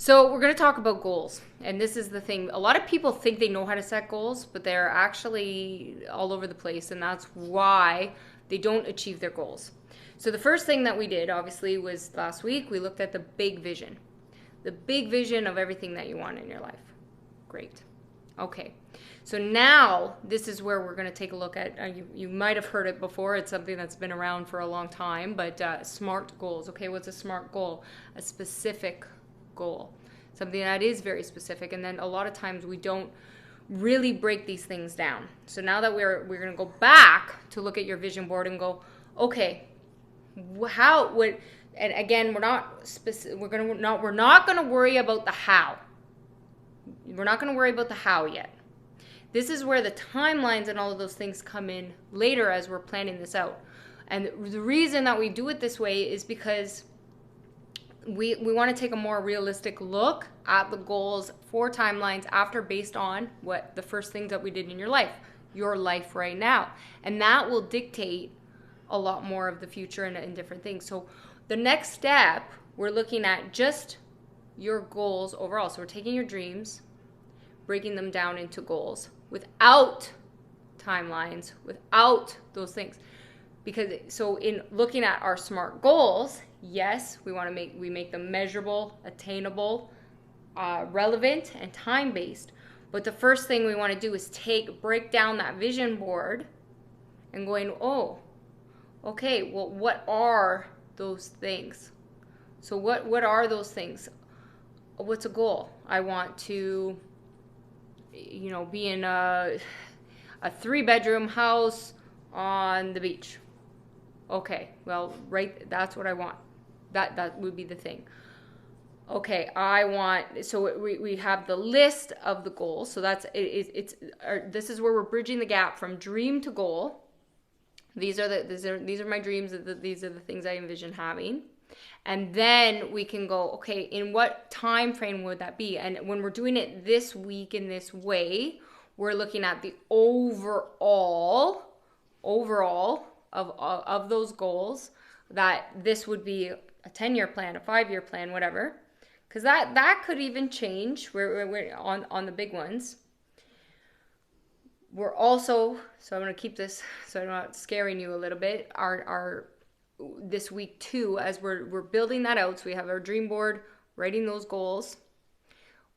So we're going to talk about goals. And this is the thing. A lot of people think they know how to set goals, but they're actually all over the place. And that's why they don't achieve their goals. So the first thing that we did, obviously, was last week, we looked at the big vision. The big vision of everything that you want in your life. Great. Okay. So now this is where we're going to take a look at, you might have heard it before. It's something that's been around for a long time, but SMART goals. Okay, what's a SMART goal? A specific goal, something that is very specific. And then a lot of times we don't really break these things down. So now that we're going to go back to look at your vision board and go, okay, how would, and again, we're not going to worry about the how. We're not going to worry about the how yet. This is where the timelines and all of those things come in later as we're planning this out. And the reason that we do it this way is because we want to take a more realistic look at the goals for timelines after, based on what the first things that we did in your life right now. And that will dictate a lot more of the future and different things. So the next step, we're looking at just your goals overall. So we're taking your dreams, breaking them down into goals without timelines, without those things. Because so in looking at our SMART goals, yes, we make them measurable, attainable, relevant, and time-based. But the first thing we want to do is break down that vision board and going, oh, okay, well, what are those things? So what are those things? What's a goal? I want to, be in a 3-bedroom house on the beach. Okay, well, right, that's what I want. That would be the thing. Okay, so we have the list of the goals. So this is where we're bridging the gap from dream to goal. These are my dreams. These are the things I envision having. And then we can go, okay, in what time frame would that be? And when we're doing it this week in this way, we're looking at the overall of those goals, that this would be a 10-year plan, a 5-year plan, whatever. Because that could even change. We're on the big ones. We're also, so I'm going to keep this so I'm not scaring you a little bit, our this week too, as we're building that out. So we have our dream board, writing those goals.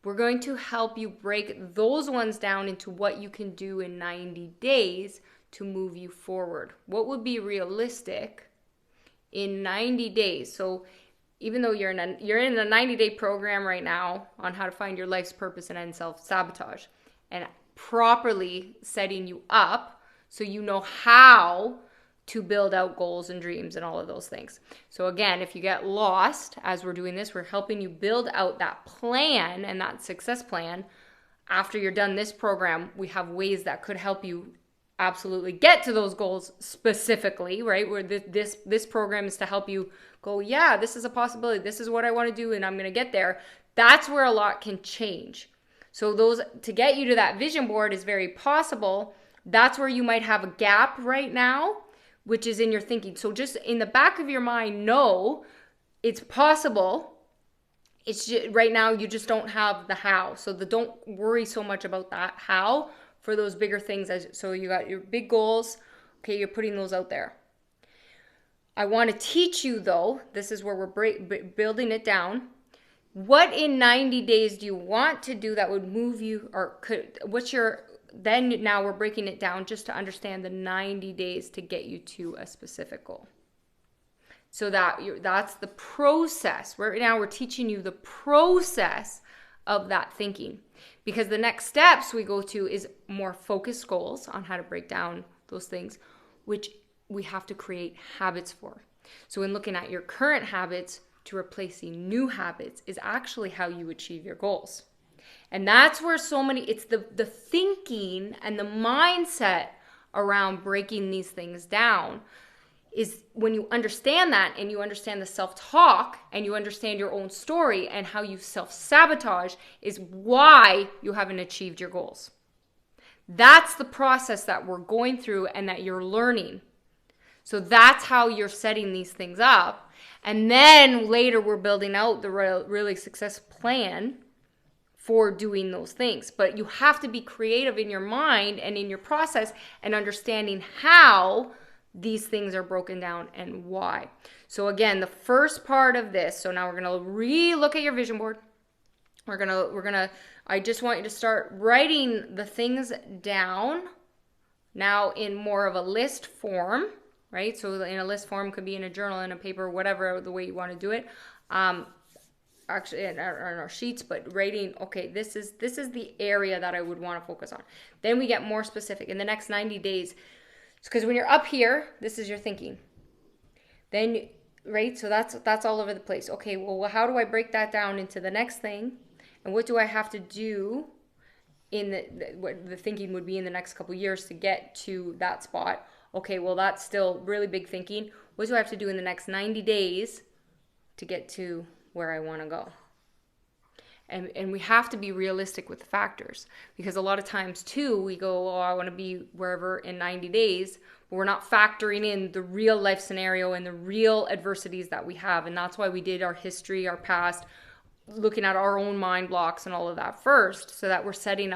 We're going to help you break those ones down into what you can do in 90 days to move you forward. What would be realistic in 90 days? So even though you're in a 90-day program right now on how to find your life's purpose and end self-sabotage, and properly setting you up so you know how to build out goals and dreams and all of those things. So again, if you get lost as we're doing this, we're helping you build out that plan and that success plan. After you're done this program, we have ways that could help you absolutely get to those goals specifically, right? Where this program is to help you go, yeah, this is a possibility. This is what I want to do, and I'm going to get there. That's where a lot can change. So to get you to that vision board is very possible. That's where you might have a gap right now, which is in your thinking. So just in the back of your mind, know it's possible. It's just, right now you just don't have the how. So don't worry so much about that how for those bigger things. So you got your big goals. Okay, you're putting those out there. I want to teach you though, this is where we're building it down. What in 90 days do you want to do that would move you, or then now we're breaking it down just to understand the 90 days to get you to a specific goal. So that's the process. Right now we're teaching you the process of that thinking, because the next steps we go to is more focused goals on how to break down those things, which we have to create habits for. So in looking at your current habits to replacing new habits is actually how you achieve your goals. And that's where it's the thinking and the mindset around breaking these things down is when you understand that, and you understand the self-talk, and you understand your own story and how you self-sabotage, is why you haven't achieved your goals. That's the process that we're going through and that you're learning. So that's how you're setting these things up. And then later we're building out the really success plan for doing those things. But you have to be creative in your mind and in your process and understanding how these things are broken down and why. So again, the first part of this, so now we're going to re-look at your vision board. I just want you to start writing the things down now in more of a list form, right? So in a list form, could be in a journal, in a paper, whatever the way you want to do it. Actually in our sheets, but writing, okay, this is the area that I would want to focus on. Then we get more specific in the next 90 days. Because when you're up here, this is your thinking. Then, right, so that's all over the place. Okay, well, how do I break that down into the next thing? And what do I have to do in what the thinking would be in the next couple of years to get to that spot? Okay, well, that's still really big thinking. What do I have to do in the next 90 days to get to where I want to go? And we have to be realistic with the factors, because a lot of times too we go, oh, I want to be wherever in 90 days, but we're not factoring in the real life scenario and the real adversities that we have. And that's why we did our history, our past, looking at our own mind blocks and all of that first, so that we're setting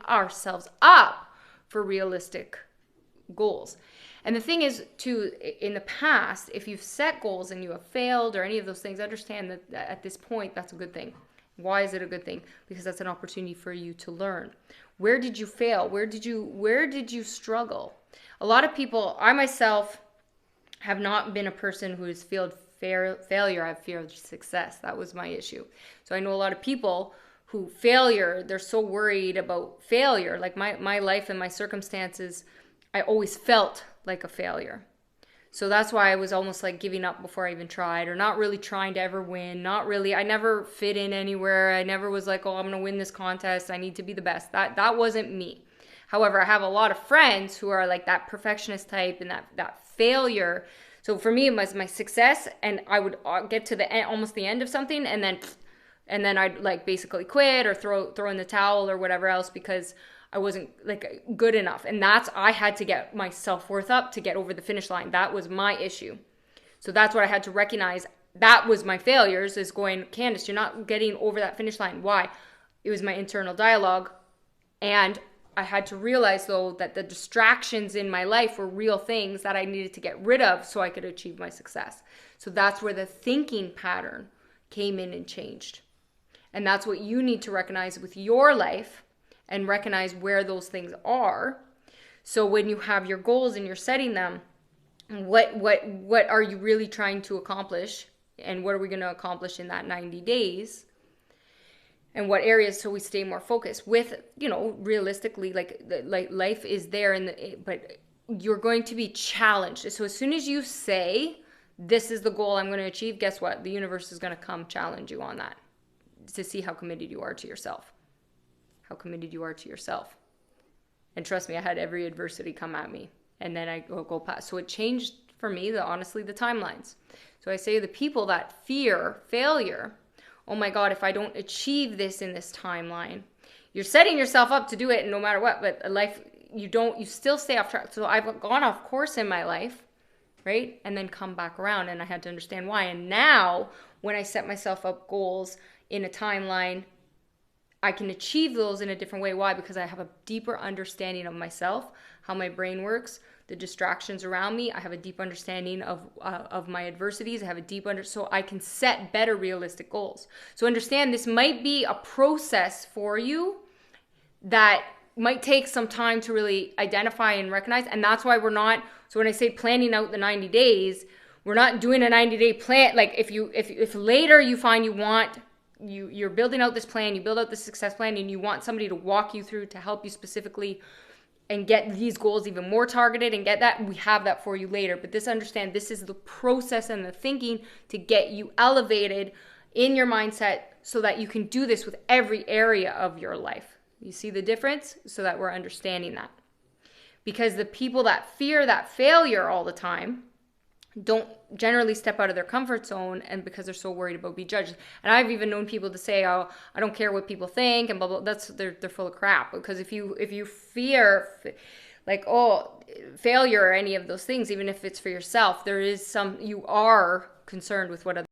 ourselves up for realistic goals. And the thing is, too, in the past, if you've set goals and you have failed or any of those things, understand that at this point, that's a good thing. Why is it a good thing? Because that's an opportunity for you to learn. Where did you fail? Where did you struggle? A lot of people, I myself have not been a person who has failed failure. I have fear of success. That was my issue. So I know a lot of people who failure, they're so worried about failure. Like my life and my circumstances, I always felt like a failure. So that's why I was almost like giving up before I even tried, or not really trying to ever win. I never fit in anywhere. I never was like, oh, I'm going to win this contest. I need to be the best. That wasn't me. However, I have a lot of friends who are like that perfectionist type and that failure. So for me, it was my success, and I would get to the end, almost the end of something, and then I'd like basically quit or throw in the towel or whatever else, because I wasn't like good enough. And I had to get my self-worth up to get over the finish line. That was my issue. So that's what I had to recognize. That was my failures, is going, Candace, you're not getting over that finish line. Why? It was my internal dialogue. And I had to realize, though, that the distractions in my life were real things that I needed to get rid of so I could achieve my success. So that's where the thinking pattern came in and changed. And that's what you need to recognize with your life, and recognize where those things are. So when you have your goals and you're setting them, what are you really trying to accomplish? And what are we going to accomplish in that 90 days? And what areas, so we stay more focused with, realistically, like life is there, but you're going to be challenged. So as soon as you say, this is the goal I'm going to achieve, guess what? The universe is going to come challenge you on that to see how committed you are to yourself. How committed you are to yourself. And trust me, I had every adversity come at me, and then I go past. So it changed for me, honestly, the timelines. So I say the people that fear failure, oh my God, if I don't achieve this in this timeline, you're setting yourself up to do it no matter what, but life, you still stay off track. So I've gone off course in my life, right? And then come back around, and I had to understand why. And now when I set myself up goals in a timeline, I can achieve those in a different way. Why? Because I have a deeper understanding of myself, how my brain works, the distractions around me. I have a deep understanding of my adversities. I have a deep so I can set better realistic goals. So understand, this might be a process for you that might take some time to really identify and recognize. And that's why we're not, so when I say planning out the 90 days, we're not doing a 90-day plan. Like if later you find you're building out this plan, you build out the success plan, and you want somebody to walk you through to help you specifically and get these goals even more targeted and get that, we have that for you later. But understand, this is the process and the thinking to get you elevated in your mindset so that you can do this with every area of your life. You see the difference? So that we're understanding that. Because the people that fear that failure all the time don't generally step out of their comfort zone, and because they're so worried about being judged. And I've even known people to say, oh, I don't care what people think, and blah blah. They're full of crap. Because if you fear, like, oh, failure or any of those things, even if it's for yourself, there is some, you are concerned with what other